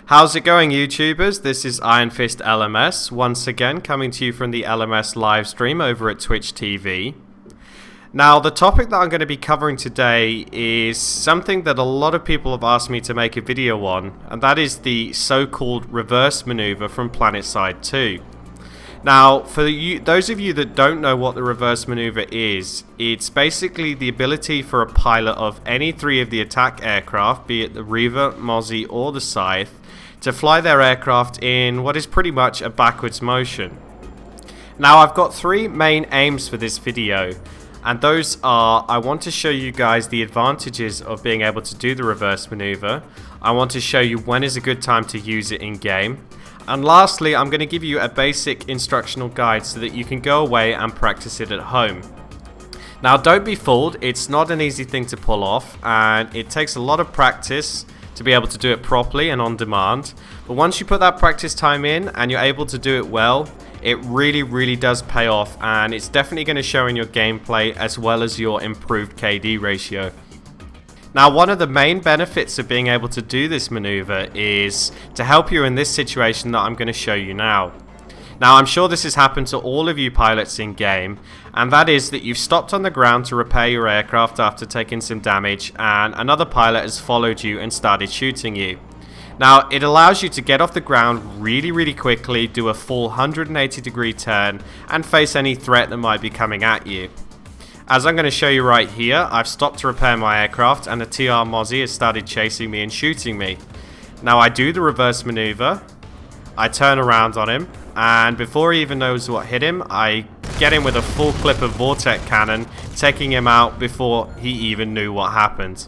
How's it going, YouTubers? This is Iron Fist LMS, once again coming to you from the LMS live stream over at Twitch TV. Now, the topic that I'm going to be covering today is something that a lot of people have asked me to make a video on, and that is the so-called reverse maneuver from Planetside 2. Now, for those of you that don't know what the reverse maneuver is, it's basically the ability for a pilot of any three of the attack aircraft, be it the Reaver, Mozzie, or the Scythe, to fly their aircraft in what is pretty much a backwards motion. Now, I've got three main aims for this video, and those are: I want to show you guys the advantages of being able to do the reverse maneuver, I want to show you when is a good time to use it in game, and lastly, I'm going to give you a basic instructional guide so that you can go away and practice it at home. Now, don't be fooled, it's not an easy thing to pull off, and it takes a lot of practice to be able to do it properly and on demand. But once you put that practice time in and you're able to do it well, it really does pay off, and it's definitely going to show in your gameplay as well as your improved KD ratio. Now, one of the main benefits of being able to do this maneuver is to help you in this situation that I'm going to show you now. Now, I'm sure this has happened to all of you pilots in game, and that is that you've stopped on the ground to repair your aircraft after taking some damage, and another pilot has followed you and started shooting you. Now, it allows you to get off the ground really quickly, do a full 180-degree turn, and face any threat that might be coming at you. As I'm going to show you right here, I've stopped to repair my aircraft, and a TR Mozzie has started chasing me and shooting me. Now, I do the reverse maneuver, I turn around on him, and before he even knows what hit him, I get him with a full clip of Vortex cannon, taking him out before he even knew what happened.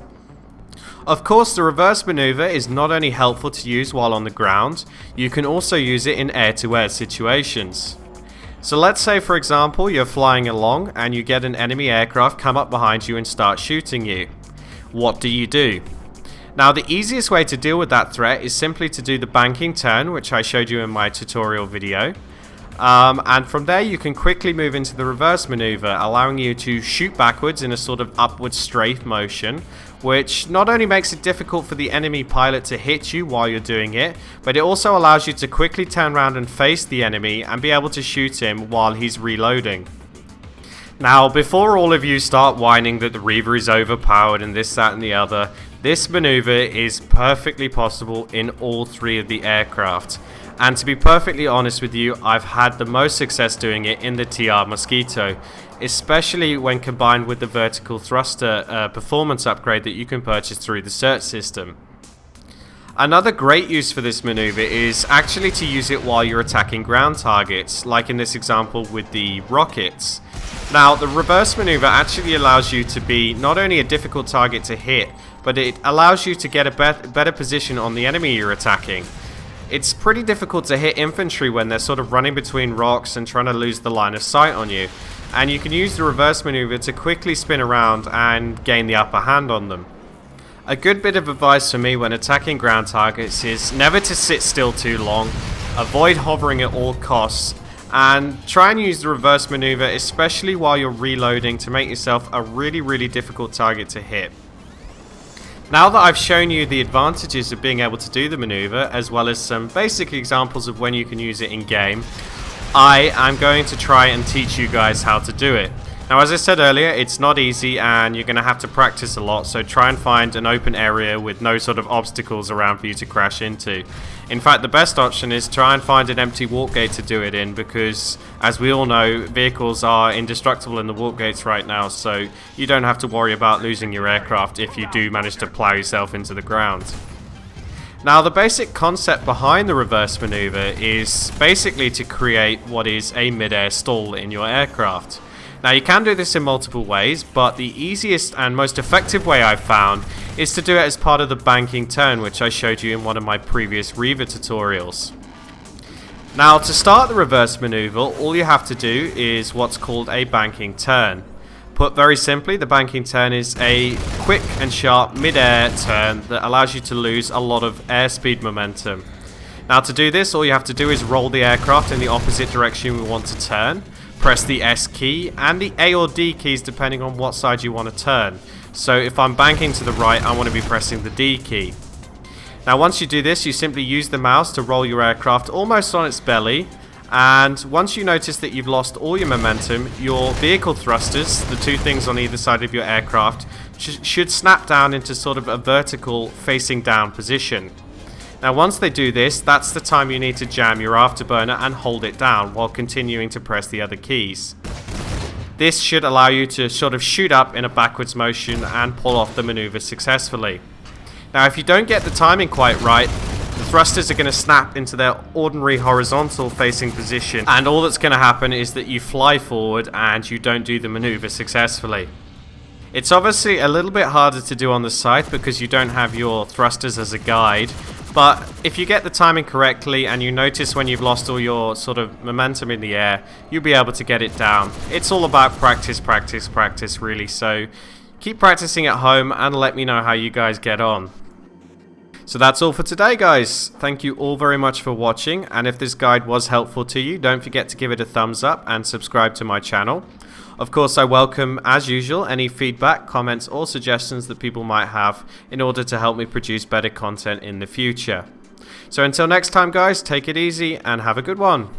Of course, the reverse maneuver is not only helpful to use while on the ground, you can also use it in air-to-air situations. So let's say, for example, you're flying along and you get an enemy aircraft come up behind you and start shooting you. What do? Now, the easiest way to deal with that threat is simply to do the banking turn, which I showed you in my tutorial video. And from there you can quickly move into the reverse maneuver, allowing you to shoot backwards in a sort of upward strafe motion, which not only makes it difficult for the enemy pilot to hit you while you're doing it, but it also allows you to quickly turn around and face the enemy and be able to shoot him while he's reloading. Now, before all of you start whining that the Reaver is overpowered and this, that and the other, this maneuver is perfectly possible in all three of the aircraft. And to be perfectly honest with you, I've had the most success doing it in the TR Mosquito, especially when combined with the vertical thruster performance upgrade that you can purchase through the search system. Another great use for this maneuver is actually to use it while you're attacking ground targets, like in this example with the rockets. Now, the reverse maneuver actually allows you to be not only a difficult target to hit, but it allows you to get a better position on the enemy you're attacking. It's pretty difficult to hit infantry when they're sort of running between rocks and trying to lose the line of sight on you, and you can use the reverse maneuver to quickly spin around and gain the upper hand on them. A good bit of advice for me when attacking ground targets is never to sit still too long, avoid hovering at all costs, and try and use the reverse maneuver especially while you're reloading to make yourself a really difficult target to hit. Now that I've shown you the advantages of being able to do the maneuver, as well as some basic examples of when you can use it in game, I am going to try and teach you guys how to do it. Now, as I said earlier, it's not easy and you're going to have to practice a lot, so try and find an open area with no sort of obstacles around for you to crash into. In fact, the best option is try and find an empty walk gate to do it in, because as we all know, vehicles are indestructible in the walk gates right now, so you don't have to worry about losing your aircraft if you do manage to plow yourself into the ground. Now, the basic concept behind the reverse maneuver is basically to create what is a mid-air stall in your aircraft. Now, you can do this in multiple ways, but the easiest and most effective way I've found is to do it as part of the banking turn, which I showed you in one of my previous Reaver tutorials. Now, to start the reverse maneuver, all you have to do is what's called a banking turn. Put very simply, the banking turn is a quick and sharp mid-air turn that allows you to lose a lot of airspeed momentum. Now, to do this, all you have to do is roll the aircraft in the opposite direction we want to turn, press the S key and the A or D keys depending on what side you want to turn. So if I'm banking to the right, I want to be pressing the D key. Now once you do this, you simply use the mouse to roll your aircraft almost on its belly, and once you notice that you've lost all your momentum, your vehicle thrusters, the two things on either side of your aircraft, should snap down into sort of a vertical facing down position. Now once they do this, that's the time you need to jam your afterburner and hold it down while continuing to press the other keys. This should allow you to sort of shoot up in a backwards motion and pull off the maneuver successfully. Now if you don't get the timing quite right, the thrusters are going to snap into their ordinary horizontal facing position, and all that's going to happen is that you fly forward and you don't do the maneuver successfully. It's obviously a little bit harder to do on the site because you don't have your thrusters as a guide, but if you get the timing correctly and you notice when you've lost all your sort of momentum in the air, you'll be able to get it down. It's all about practice, practice, practice really, so keep practicing at home and let me know how you guys get on. So that's all for today, guys. Thank you all very much for watching, and if this guide was helpful to you, don't forget to give it a thumbs up and subscribe to my channel. Of course, I welcome, as usual, any feedback, comments or suggestions that people might have in order to help me produce better content in the future. So until next time, guys, take it easy and have a good one.